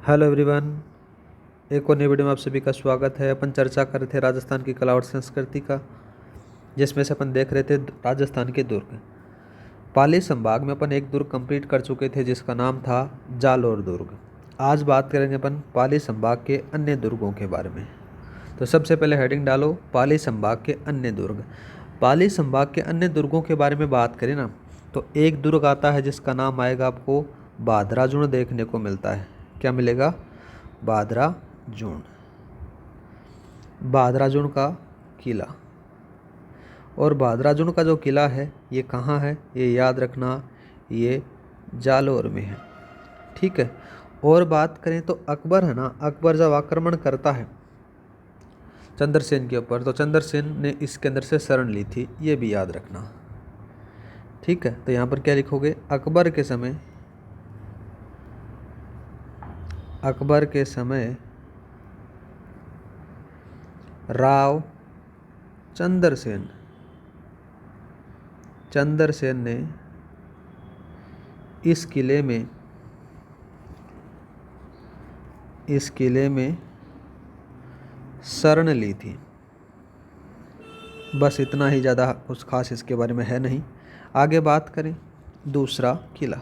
Hello everyone, एक और नई वीडियो में आप सभी का स्वागत है। अपन चर्चा कर रहे थे राजस्थान की कला और संस्कृति का, जिसमें से अपन देख रहे थे राजस्थान के दुर्ग। पाली संभाग में अपन एक दुर्ग कंप्लीट कर चुके थे जिसका नाम था जालोर दुर्ग। आज बात करेंगे अपन पाली संभाग के अन्य दुर्गों के बारे में। तो सबसे पहले हेडिंग डालो, पाली संभाग के अन्य दुर्ग। पाली संभाग के अन्य दुर्गों के बारे में बात करें ना, तो एक दुर्ग आता है जिसका नाम आएगा आपको बादराजुण देखने को मिलता है। क्या मिलेगा? बादराजुण। बादराजुण का किला। और बादराजुण का जो किला है ये कहाँ है, ये याद रखना, ये जालोर में है। ठीक है। और बात करें तो अकबर है ना, अकबर जब आक्रमण करता है चंद्रसेन के ऊपर, तो चंद्रसेन ने इसके अंदर से शरण ली थी, ये भी याद रखना। ठीक है। तो यहाँ पर क्या लिखोगे? अकबर के समय, अकबर के समय राव चंद्रसेन, चंद्रसेन ने इस किले में शरण ली थी। बस इतना ही, ज़्यादा कुछ खास इसके बारे में है नहीं। आगे बात करें दूसरा किला।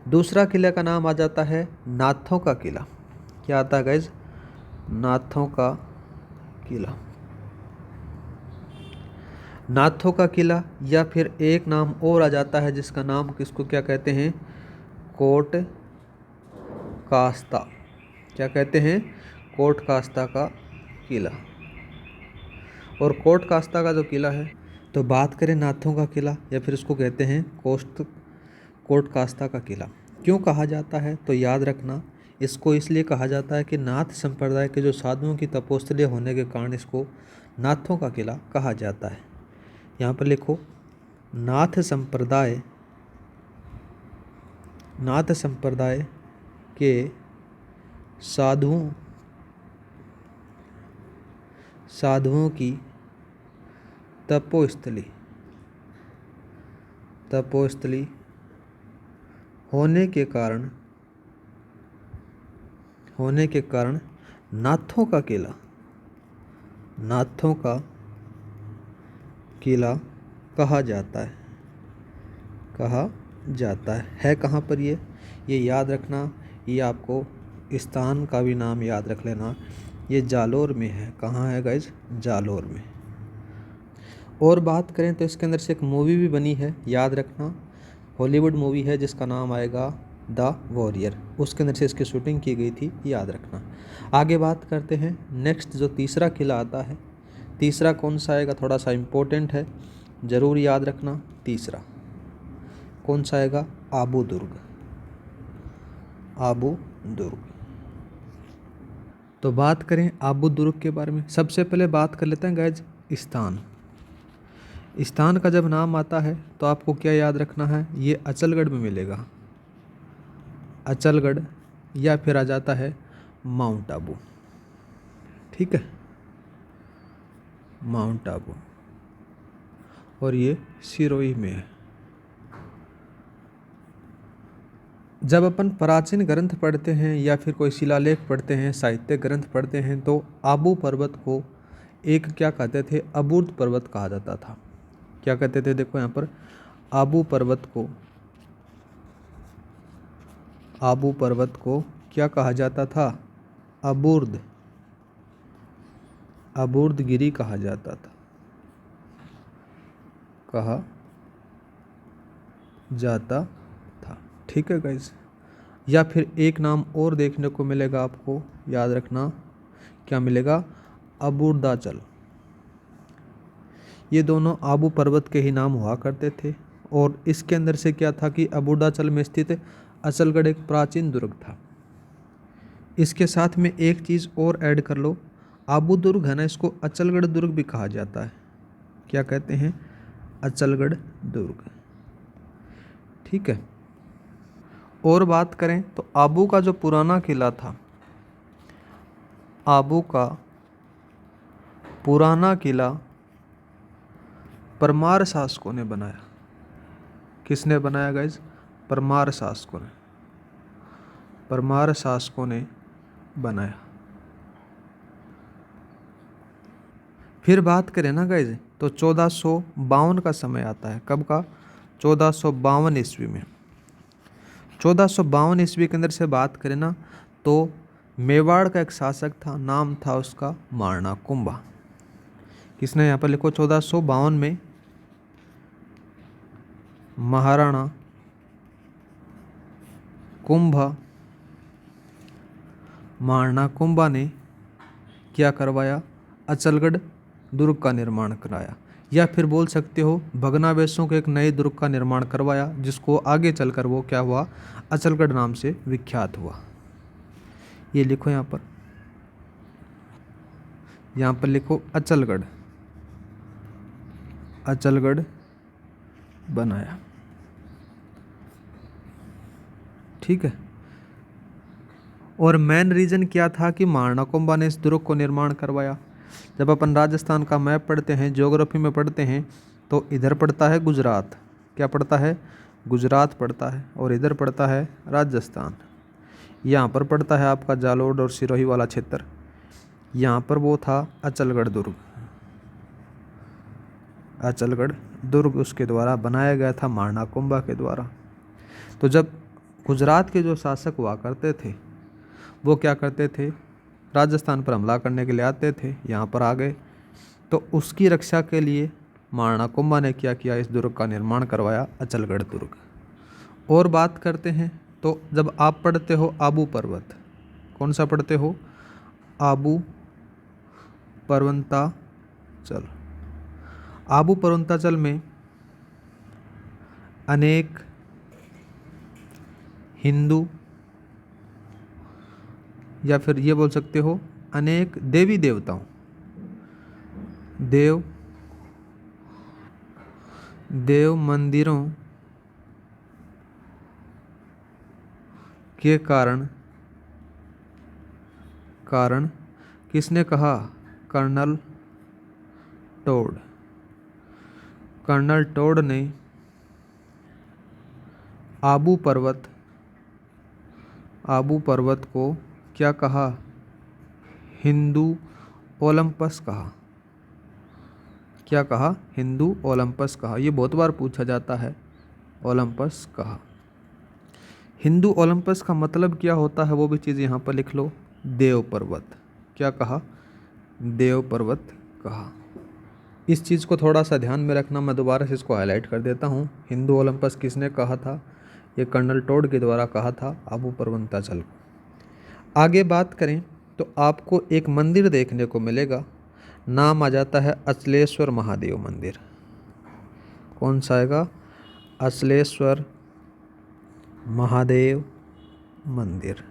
दूसरा किले का नाम आ जाता है नाथों का किला। क्या आता है गाइज? नाथों का किला। नाथों का किला, या फिर एक नाम और आ जाता है जिसका नाम किसको क्या कहते हैं? कोट कास्ता। क्या कहते हैं? कोट कास्ता का किला। और कोट कास्ता का जो किला है, तो बात करें नाथों का किला, या फिर उसको कहते हैं कोट कास्ता का किला। क्यों कहा जाता है? तो याद रखना, इसको इसलिए कहा जाता है कि नाथ संप्रदाय के जो साधुओं की तपोस्थली होने के कारण इसको नाथों का किला कहा जाता है। यहाँ पर लिखो, नाथ संप्रदाय के साधुओं की तपोस्थली होने के कारण नाथों का किला कहा जाता है कहाँ पर ये याद रखना। ये आपको स्थान का भी नाम याद रख लेना। ये जालोर में है। कहाँ है गाइज? जालोर में। और बात करें तो इसके अंदर से एक मूवी भी बनी है, याद रखना। हॉलीवुड मूवी है जिसका नाम आएगा द वॉरियर। उसके अंदर से इसकी शूटिंग की गई थी, याद रखना। आगे बात करते हैं नेक्स्ट, जो तीसरा किला आता है। तीसरा कौन सा आएगा? थोड़ा सा इम्पोर्टेंट है, ज़रूर याद रखना। तीसरा कौन सा आएगा? आबू दुर्ग। आबू दुर्ग। तो बात करें आबू दुर्ग के बारे में, सबसे पहले बात कर लेते हैं गाइज स्थान का जब नाम आता है तो आपको क्या याद रखना है? ये अचलगढ़ में मिलेगा। अचलगढ़, या फिर आ जाता है माउंट आबू। ठीक है, माउंट आबू। और ये सिरोही में है। जब अपन प्राचीन ग्रंथ पढ़ते हैं या फिर कोई शिलालेख पढ़ते हैं, साहित्य ग्रंथ पढ़ते हैं, तो आबू पर्वत को एक क्या कहते थे? अबूर्द पर्वत कहा जाता था। क्या कहते थे? देखो यहाँ पर, आबू पर्वत को क्या कहा जाता था? अबूर्द गिरी कहा जाता था। ठीक है गाइज। या फिर एक नाम और देखने को मिलेगा आपको, याद रखना। क्या मिलेगा? अबूर्दाचल। ये दोनों आबू पर्वत के ही नाम हुआ करते थे। और इसके अंदर से क्या था कि अबूर्दाचल में स्थित अचलगढ़ एक प्राचीन दुर्ग था। इसके साथ में एक चीज़ और ऐड कर लो, आबू दुर्ग है ना, इसको अचलगढ़ दुर्ग भी कहा जाता है। क्या कहते हैं? अचलगढ़ दुर्ग। ठीक है। और बात करें तो आबू का जो पुराना किला था, आबू का पुराना किला परमार शासकों ने बनाया। किसने बनाया गाइज? परमार शासकों ने। परमार शासकों ने बनाया। फिर बात करें ना गाइज तो 1452 का समय आता है। कब का? 1452 ईस्वी में। 1452 ईस्वी के अंदर से बात करें ना तो मेवाड़ का एक शासक था, नाम था उसका मारना कुंभा। किसने? यहाँ पर लिखो 1452 में महाराणा कुंभा, मारना कुंभा ने क्या करवाया? अचलगढ़ दुर्ग का निर्माण कराया, या फिर बोल सकते हो भग्नावशेषों के एक नए दुर्ग का निर्माण करवाया, जिसको आगे चलकर वो क्या हुआ? अचलगढ़ नाम से विख्यात हुआ। ये लिखो यहाँ पर लिखो अचलगढ़, अचलगढ़ बनाया। ठीक है। और मेन रीज़न क्या था कि मारना कुंभा ने इस दुर्ग को निर्माण करवाया? जब अपन राजस्थान का मैप पढ़ते हैं, ज्योग्राफी में पढ़ते हैं, तो इधर पड़ता है गुजरात। क्या पड़ता है? गुजरात पड़ता है। और इधर पड़ता है राजस्थान। यहाँ पर पड़ता है आपका जालोर और सिरोही वाला क्षेत्र। यहाँ पर वो था अचलगढ़ दुर्ग। अचलगढ़ दुर्ग उसके द्वारा बनाया गया था, मारना कुंभा के द्वारा। तो जब गुजरात के जो शासक हुआ करते थे वो क्या करते थे? राजस्थान पर हमला करने के लिए आते थे, यहाँ पर आ गए, तो उसकी रक्षा के लिए मारना कुंभा ने क्या किया? इस दुर्ग का निर्माण करवाया, अचलगढ़ दुर्ग। और बात करते हैं तो जब आप पढ़ते हो आबू पर्वत, कौन सा पढ़ते हो? आबू पर्वताचल। आबू पर्वताचल में अनेक हिंदू, या फिर ये बोल सकते हो अनेक देवी देवताओं, देव मंदिरों के कारण किसने कहा? कर्नल टोड ने आबू पर्वत को क्या कहा? हिंदू ओलंपस कहा। क्या कहा? हिंदू ओलंपस कहा। ये बहुत बार पूछा जाता है, ओलंपस कहा। हिंदू ओलंपस का मतलब क्या होता है वो भी चीज़ यहाँ पर लिख लो, देव पर्वत। क्या कहा? देव पर्वत कहा। इस चीज़ को थोड़ा सा ध्यान में रखना, मैं दोबारा से इसको हाईलाइट कर देता हूँ। हिंदू ओलंपस किसने कहा था? ये कर्नल टोड के द्वारा कहा था आबू पर्वताचल को। आगे बात करें तो आपको एक मंदिर देखने को मिलेगा, नाम आ जाता है अचलेश्वर महादेव मंदिर। कौन सा आएगा? अचलेश्वर महादेव मंदिर।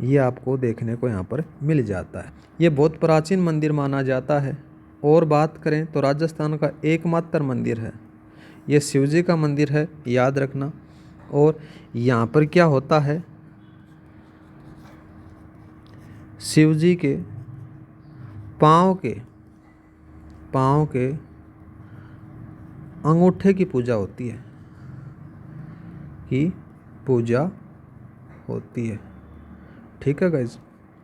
ये आपको देखने को यहाँ पर मिल जाता है। ये बहुत प्राचीन मंदिर माना जाता है। और बात करें तो राजस्थान का एकमात्र मंदिर है, ये शिव जी का मंदिर है, याद रखना। और यहाँ पर क्या होता है? शिव जी के पाँव के अंगूठे की पूजा होती है। ठीक है गाइज,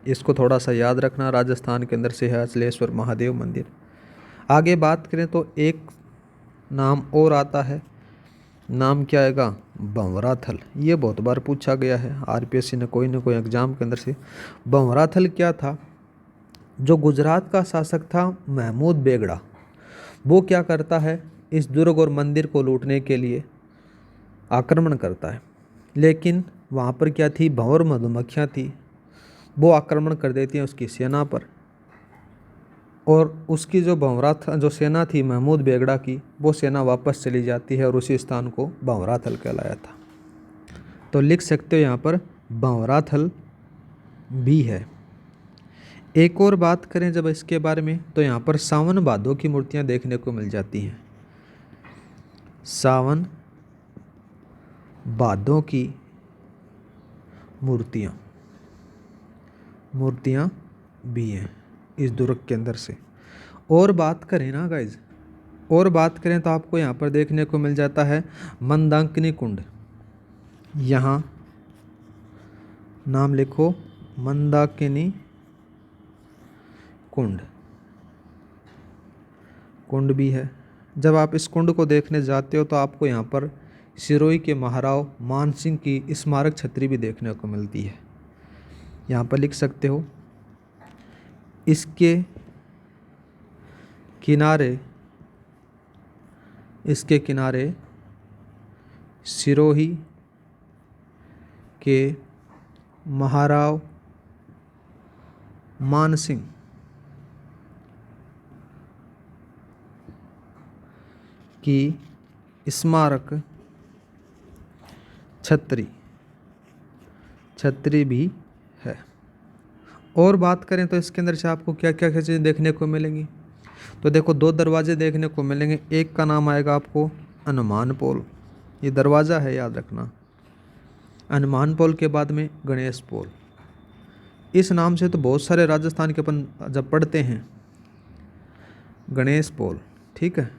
इसको थोड़ा सा याद रखना। राजस्थान के अंदर से है अचलेश्वर महादेव मंदिर। आगे बात करें तो एक नाम और आता है, नाम क्या आएगा? भंवराथल। ये बहुत बार पूछा गया है आरपीएससी ने कोई ना कोई एग्जाम के अंदर से। भंवराथल क्या था? जो गुजरात का शासक था महमूद बेगड़ा, वो क्या करता है? इस दुर्ग और मंदिर को लूटने के लिए आक्रमण करता है, लेकिन वहाँ पर क्या थी? भंवर मधुमक्खियाँ थी, वो आक्रमण कर देती हैं उसकी सेना पर। और उसकी जो सेना थी महमूद बेगड़ा की, वो सेना वापस चली जाती है और उसी स्थान को भंवराथल कहलाया था। तो लिख सकते हो यहाँ पर भंवराथल भी है। एक और बात करें जब इसके बारे में तो यहाँ पर सावन भादो की मूर्तियाँ देखने को मिल जाती हैं। सावन भादों की मूर्तियाँ भी हैं इस दुर्ग के अंदर से। और बात करें ना गाइज, और बात करें तो आपको यहाँ पर देखने को मिल जाता है मंदाकिनी कुंड। यहाँ नाम लिखो मंदाकिनी कुंड, कुंड भी है। जब आप इस कुंड को देखने जाते हो तो आपको यहाँ पर सिरोही के महाराव मानसिंह की स्मारक छतरी भी देखने को मिलती है। यहाँ पर लिख सकते हो, इसके किनारे सिरोही के महाराव मानसिंह की स्मारक छतरी भी है। और बात करें तो इसके अंदर से आपको क्या क्या चीज़ें देखने को मिलेंगी, तो देखो 2 दरवाजे देखने को मिलेंगे। एक का नाम आएगा आपको हनुमान पोल, ये दरवाज़ा है, याद रखना। हनुमान पोल के बाद में गणेश पोल। इस नाम से तो बहुत सारे राजस्थान के अपन जब पढ़ते हैं, गणेश पोल, ठीक है,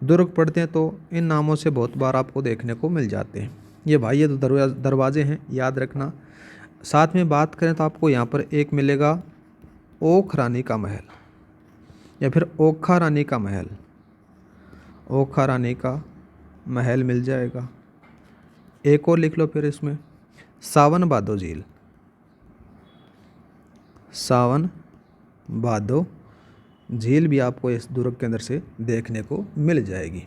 दुर्ग पढ़ते हैं तो इन नामों से बहुत बार आपको देखने को मिल जाते हैं। ये भाई ये तो दरवाजे हैं, याद रखना। साथ में बात करें तो आपको यहाँ पर एक मिलेगा ओख रानी का महल या फिर ओखा रानी का महल, ओखा रानी का महल मिल जाएगा। एक और लिख लो फिर इसमें सावन भादो झील, सावन भादो झील भी आपको इस दुर्ग के अंदर से देखने को मिल जाएगी।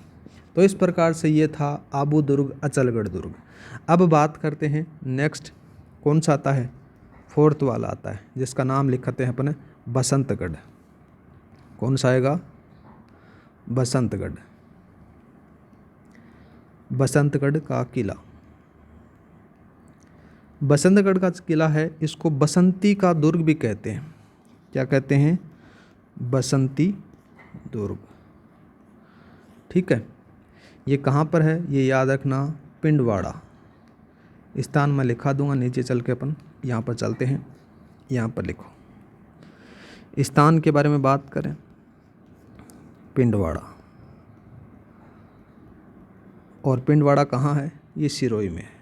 तो इस प्रकार से ये था आबू दुर्ग, अचलगढ़ दुर्ग। अब बात करते हैं नेक्स्ट कौन सा आता है, 4th वाला आता है जिसका नाम लिखते हैं अपन बसंतगढ़। कौन सा आएगा, बसंतगढ़, बसंतगढ़ का किला। बसंतगढ़ का किला है, इसको बसंती का दुर्ग भी कहते हैं। क्या कहते हैं, बसंती दुर्ग, ठीक है। ये कहाँ पर है, ये याद रखना, पिंडवाड़ा। स्थान मैं लिखा दूंगा, नीचे चल के अपन यहाँ पर चलते हैं। यहाँ पर लिखो, स्थान के बारे में बात करें, पिंडवाड़ा। और पिंडवाड़ा कहाँ है, ये सिरोही में है।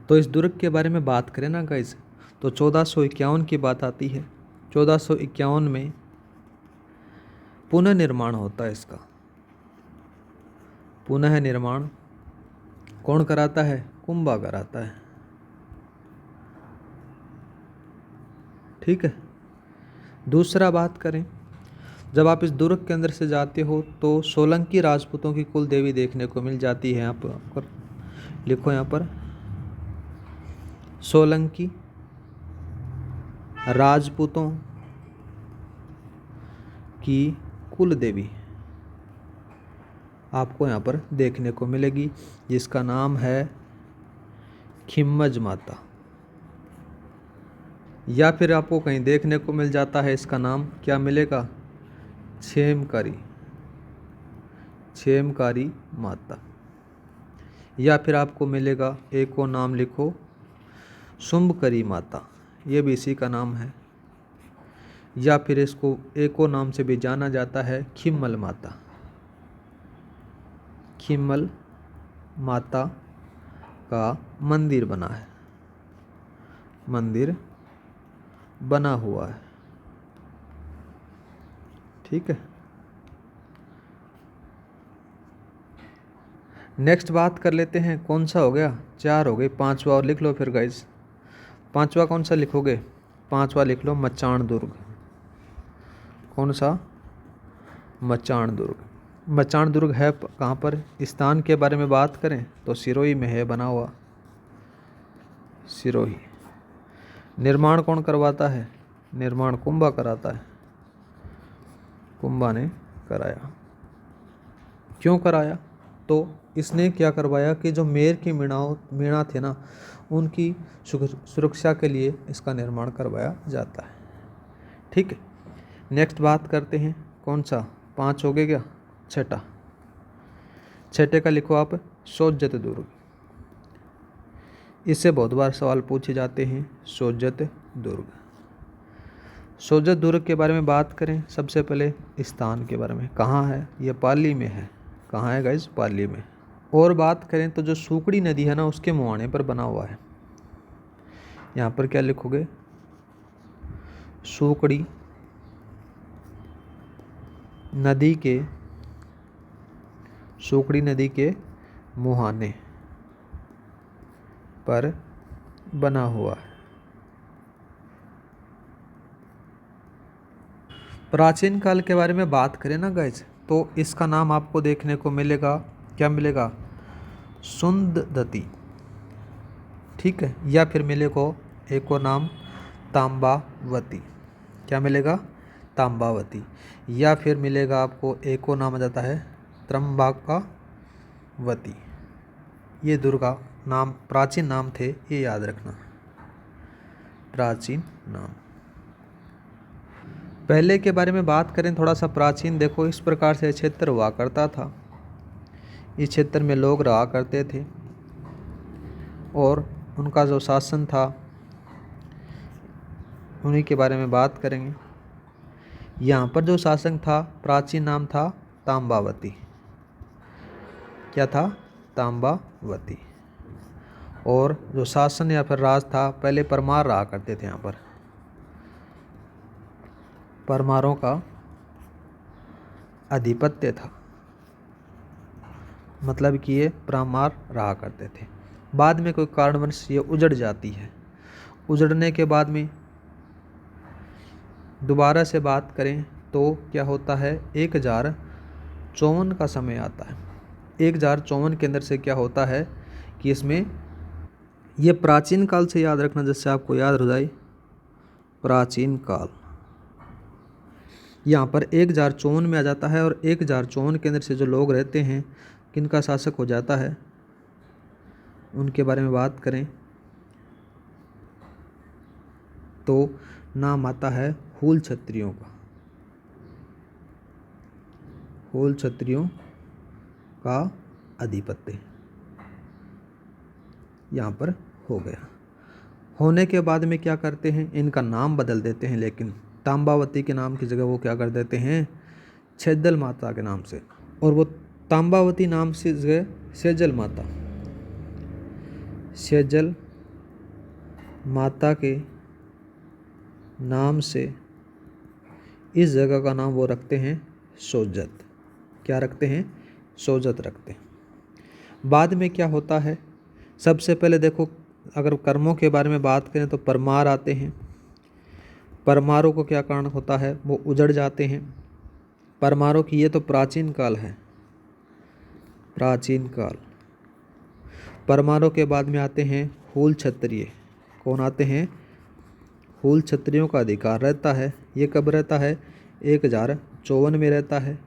तो इस दुर्ग के बारे में बात करें ना गाइस, तो 1451 की बात आती है। 1451 में पुनः निर्माण होता है इसका। पुनः निर्माण कौन कराता है, कुंभा कराता है, ठीक है। दूसरा बात करें, जब आप इस दुर्ग के अंदर से जाते हो तो सोलंकी राजपूतों की कुल देवी देखने को मिल जाती है। यहाँ पर लिखो, यहाँ पर सोलंकी राजपूतों की कुल देवी आपको यहाँ पर देखने को मिलेगी, जिसका नाम है खिम्मज माता। या फिर आपको कहीं देखने को मिल जाता है, इसका नाम क्या मिलेगा, क्षेमकारी माता। या फिर आपको मिलेगा, एक और नाम लिखो, शुंभकरी माता, ये भी इसी का नाम है। या फिर इसको एक और नाम से भी जाना जाता है, खिम्मल माता। खिम्मल माता का मंदिर बना है, मंदिर बना हुआ है, ठीक है। नेक्स्ट बात कर लेते हैं, कौन सा हो गया, 4 हो गए, 5वां और लिख लो फिर गाइस। 5वां कौन सा लिखोगे, 5वां लिख लो मचान दुर्ग। कौन सा, मचान दुर्ग। मचान दुर्ग है कहाँ पर, स्थान के बारे में बात करें तो सिरोही में है बना हुआ, सिरोही। निर्माण कौन करवाता है, निर्माण कुंभा कराता है, कुंभा ने कराया। क्यों कराया, तो इसने क्या करवाया कि जो मेर की मीणा थे ना, उनकी सुरक्षा के लिए इसका निर्माण करवाया जाता है, ठीक है। नेक्स्ट बात करते हैं, कौन सा, 5 हो गए क्या, 6 का लिखो आप, सोज्जत दुर्ग। इससे बहुत बार सवाल पूछे जाते हैं, सोज्जत दुर्ग। सोज्जत दुर्ग के बारे में बात करें, सबसे पहले स्थान के बारे में, कहाँ है, ये पाली में है। कहाँ है गाइस, पाली में। और बात करें तो जो सूकड़ी नदी है ना उसके मुहाने पर बना हुआ है। यहाँ पर क्या लिखोगे, सूकड़ी नदी के मुहाने पर बना हुआ है। प्राचीन काल के बारे में बात करें ना गाइस, तो इसका नाम आपको देखने को मिलेगा, क्या मिलेगा, सुंददती, ठीक है, या फिर मिलेगा एक और नाम तांबावती। क्या मिलेगा, तांबावती, या फिर मिलेगा आपको एक और नाम आ जाता है त्रंबाकावती। ये दुर्गा नाम प्राचीन नाम थे, ये याद रखना, प्राचीन नाम। पहले के बारे में बात करें थोड़ा सा प्राचीन, देखो इस प्रकार से क्षेत्र हुआ करता था। इस क्षेत्र में लोग रहा करते थे और उनका जो शासन था उन्हीं के बारे में बात करेंगे। यहाँ पर जो शासक था प्राचीन नाम था तांबावती। क्या था, तांबावती। और जो शासन या फिर राज था, पहले परमार रहा करते थे। यहाँ पर परमारों का आधिपत्य था, मतलब कि ये परमार रहा करते थे। बाद में कोई कारणवश ये उजड़ जाती है। उजड़ने के बाद में दोबारा से बात करें तो क्या होता है, 1054 का समय आता है। 1054 के अंदर से क्या होता है कि इसमें ये प्राचीन काल से याद रखना, जिससे आपको याद हो जाए प्राचीन काल। यहाँ पर 1054 में आ जाता है और 1054 के अंदर से जो लोग रहते हैं, किनका शासक हो जाता है, उनके बारे में बात करें तो नाम आता है हूल क्षत्रियों का। हूल क्षत्रियों का आधिपत्य यहाँ पर हो गया। होने के बाद में क्या करते हैं, इनका नाम बदल देते हैं, लेकिन तांबावती के नाम की जगह वो क्या कर देते हैं, सेजल माता के नाम से। और वो तांबावती नाम से जगह सेजल माता के नाम से इस जगह का नाम वो रखते हैं सोजत। क्या रखते हैं, सोजत रखते हैं। बाद में क्या होता है, सबसे पहले देखो अगर कर्मों के बारे में बात करें तो परमार आते हैं। परमारों को क्या कारण होता है, वो उजड़ जाते हैं। परमारों की ये तो प्राचीन काल है, प्राचीन काल। परमारों के बाद में आते हैं हूल क्षत्रिय। कौन आते हैं, हूल क्षत्रियों का अधिकार रहता है। ये कब रहता है, 1054 में रहता है।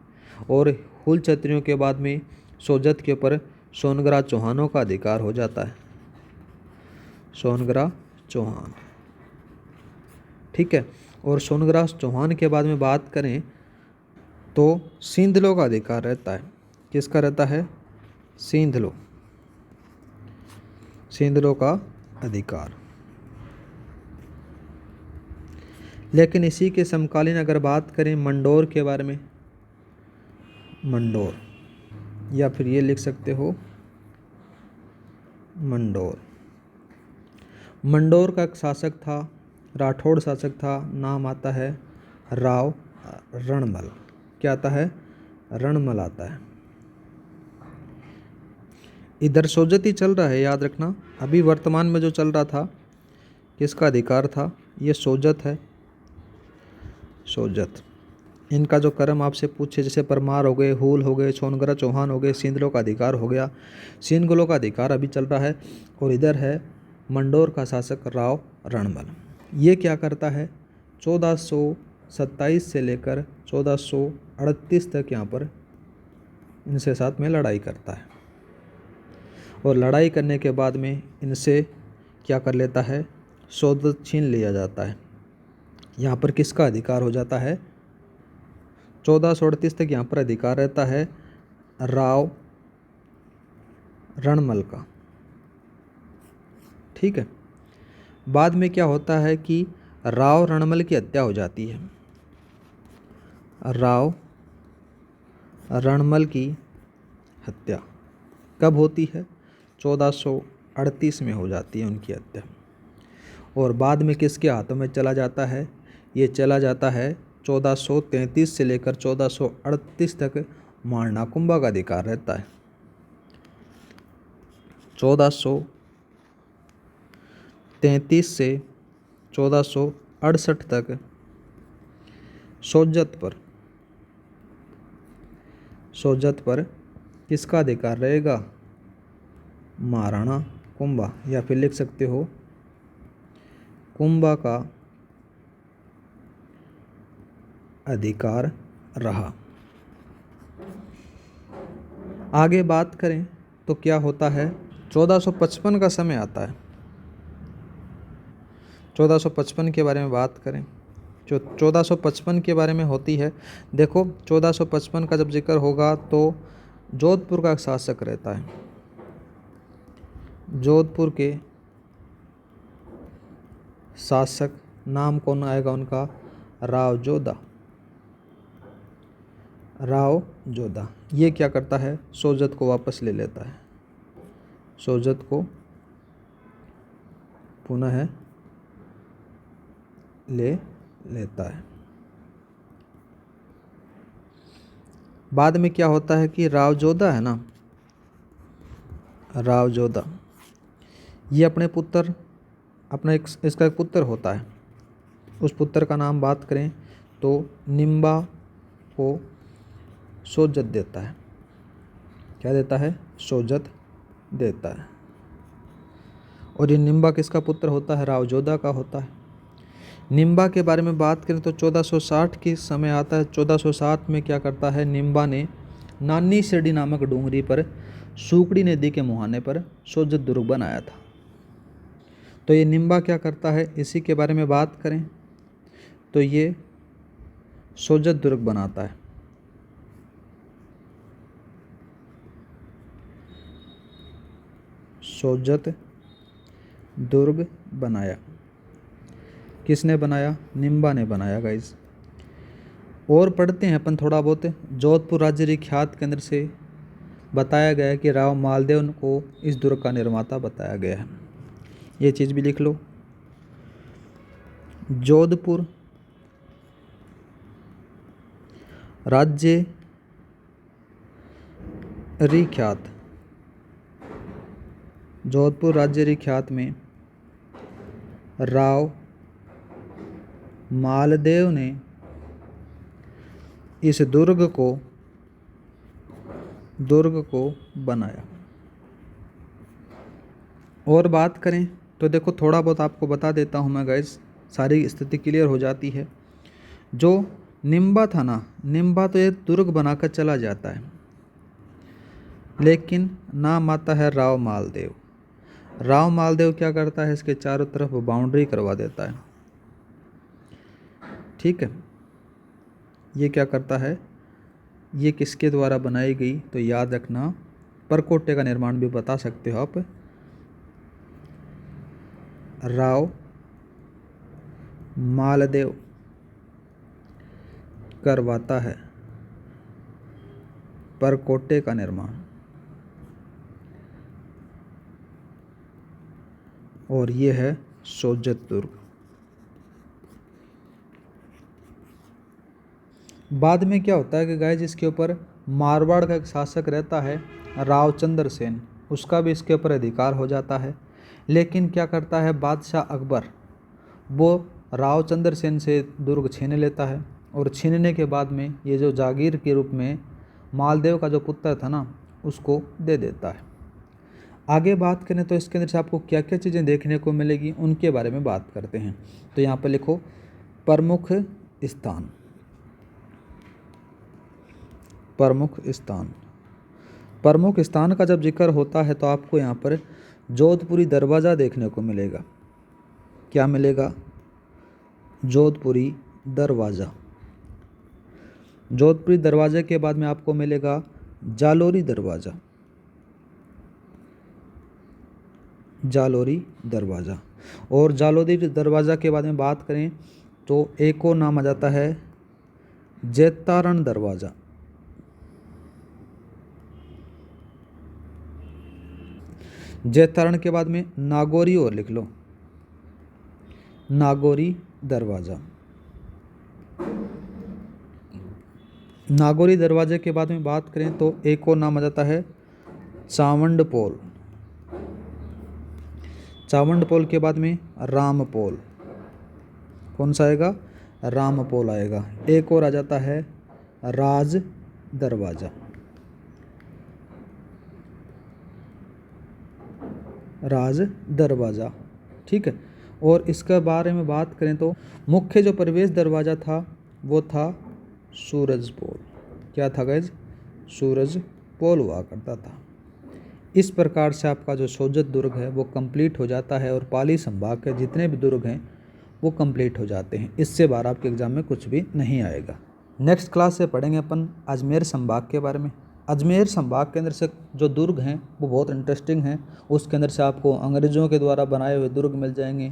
और हूल क्षत्रियों के बाद में सोजत के ऊपर सोनग्रा चौहानों का अधिकार हो जाता है, सोनग्रा चौहान, ठीक है। और सोनग्रा चौहान के बाद में बात करें तो सिंधलों का अधिकार रहता है। किसका रहता है, सिंधलों का अधिकार। लेकिन इसी के समकालीन अगर बात करें मंडोर के बारे में, मंडोर, या फिर ये लिख सकते हो मंडोर। मंडोर का एक शासक था, राठौड़ शासक था, नाम आता है राव रणमल। क्या आता है, रणमल आता है। इधर सोजत ही चल रहा है, याद रखना। अभी वर्तमान में जो चल रहा था, किसका अधिकार था, ये सोजत है, सोजत। इनका जो कर्म आपसे पूछे, जैसे परमार हो गए, हूल हो गए, सोनग्रा चौहान हो गए, सिंधलों का अधिकार हो गया। सिंधलों का अधिकार अभी चल रहा है। और इधर है मंडोर का शासक राव रणमल। ये क्या करता है, 1427 से लेकर 1438 तक यहाँ पर इनसे साथ में लड़ाई करता है। और लड़ाई करने के बाद में इनसे क्या कर लेता है, सोजत छीन लिया जाता है। यहाँ पर किसका अधिकार हो जाता है, 1438 तक यहाँ पर अधिकार रहता है राव रणमल का, ठीक है। बाद में क्या होता है कि राव रणमल की हत्या हो जाती है। राव रणमल की हत्या, कब होती है? 1438 में हो जाती है उनकी हत्या। और बाद में किसके हाथों में चला जाता है? ये चला जाता है 1433 से लेकर 1438 तक मारना कुंभा का अधिकार रहता है। 1433 से 1468 तक सोजत पर किसका अधिकार रहेगा? महाराणा कुंभा, या फिर लिख सकते हो कुंभा का अधिकार रहा। आगे बात करें तो क्या होता है? 1455 का समय आता है। 1455 के बारे में बात करें, जो 1455 के बारे में होती है, देखो 1455 का जब जिक्र होगा तो जोधपुर का एक शासक रहता है। जोधपुर के शासक नाम कौन आएगा उनका? राव जोधा। ये क्या करता है? सोजत को वापस ले लेता है, सोजत को पुनः ले लेता है। बाद में क्या होता है कि राव जोधा है ना, राव जोधा ये अपने पुत्र, इसका एक पुत्र होता है, उस पुत्र का नाम बात करें तो निम्बा को सोजत देता है। क्या देता है? सोजत देता है। और ये निम्बा किसका पुत्र होता है? राव जोधा का होता है। निम्बा के बारे में बात करें तो 1460 की समय आता है। 1460 में क्या करता है? निम्बा ने नानी सिरडी नामक डूंगरी पर सुकड़ी नदी के मुहाने पर सोजत दुर्ग बनाया था। तो ये निम्बा क्या करता है? इसी के बारे में बात करें तो ये सोजत दुर्ग बनाता है। सोजत दुर्ग बनाया। किसने बनाया? निम्बा ने बनाया गाइस। और पढ़ते हैं अपन थोड़ा बहुत। जोधपुर राज्य ख्यात केंद्र से बताया गया है कि राव मालदेव को इस दुर्ग का निर्माता बताया गया है। ये चीज़ भी लिख लो। जोधपुर राज्य ख्यात, जोधपुर राज्य ख्यात में राव मालदेव ने इस दुर्ग को बनाया। और बात करें तो देखो थोड़ा बहुत आपको बता देता हूँ मैं गाइस, सारी स्थिति क्लियर हो जाती है। जो निम्बा था ना, निम्बा तो ये दुर्ग बनाकर चला जाता है, लेकिन नाम आता है राव मालदेव। राव मालदेव क्या करता है? इसके चारों तरफ बाउंड्री करवा देता है। ठीक है, ये क्या करता है? ये किसके द्वारा बनाई गई? तो याद रखना, परकोटे का निर्माण भी बता सकते हो आप। राव मालदेव करवाता है परकोटे का निर्माण, और ये है सोजत दुर्ग। बाद में क्या होता है कि गाइस इसके ऊपर मारवाड़ का एक शासक रहता है रावचंद्र सेन, उसका भी इसके ऊपर अधिकार हो जाता है। लेकिन क्या करता है बादशाह अकबर, वो रावचंद्र सेन से दुर्ग छीन लेता है, और छीनने के बाद में ये जो जागीर के रूप में मालदेव का जो पुत्र था ना, उसको दे देता है। आगे बात करें तो इसके अंदर से आपको क्या क्या चीज़ें देखने को मिलेगी उनके बारे में बात करते हैं। तो यहाँ पर लिखो प्रमुख स्थान। प्रमुख स्थान का जब जिक्र होता है तो आपको यहाँ पर जोधपुरी दरवाज़ा देखने को मिलेगा। क्या मिलेगा? जोधपुरी दरवाज़ा। जोधपुरी दरवाजे के बाद में आपको मिलेगा जालोरी दरवाज़ा। और जालोरी दरवाज़ा के बाद में बात करें तो एक और नाम आ जाता है जैतारण दरवाज़ा। जैतारण के बाद में नागौरी और लिख लो, नागौरी दरवाज़ा। नागौरी दरवाजे के बाद में बात करें तो एक और नाम आ जाता है चावंडपोल। चावंडपोल के बाद में रामपोल। कौन सा आएगा? रामपोल आएगा। एक और आ जाता है राज दरवाज़ा। राज दरवाज़ा, ठीक है। और इसके बारे में बात करें तो मुख्य जो प्रवेश दरवाज़ा था वो था सूरजपोल। क्या था गाइज? सूरजपोल हुआ करता था। इस प्रकार से आपका जो सोजत दुर्ग है वो कंप्लीट हो जाता है और पाली संभाग के जितने भी दुर्ग हैं वो कंप्लीट हो जाते हैं। इससे बाहर आपके एग्जाम में कुछ भी नहीं आएगा। नेक्स्ट क्लास से पढ़ेंगे अपन अजमेर संभाग के बारे में। अजमेर संभाग के अंदर से जो दुर्ग हैं वो बहुत इंटरेस्टिंग हैं। उसके अंदर से आपको अंग्रेज़ों के द्वारा बनाए हुए दुर्ग मिल जाएंगे,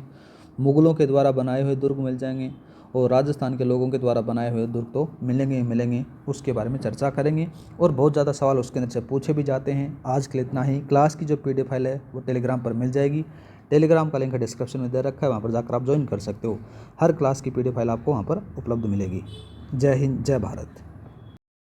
मुग़लों के द्वारा बनाए हुए दुर्ग मिल जाएंगे और राजस्थान के लोगों के द्वारा बनाए हुए दुर्ग तो मिलेंगे। उसके बारे में चर्चा करेंगे और बहुत ज़्यादा सवाल उसके अंदर से पूछे भी जाते हैं। आज के लिए इतना ही। क्लास की जो PDF फाइल है वो टेलीग्राम पर मिल जाएगी। टेलीग्राम का लिंक डिस्क्रिप्शन में दे रखा है, वहाँ पर जाकर आप ज्वाइन कर सकते हो। हर क्लास की PDF फाइल आपको वहाँ पर उपलब्ध मिलेगी। जय हिंद, जय भारत।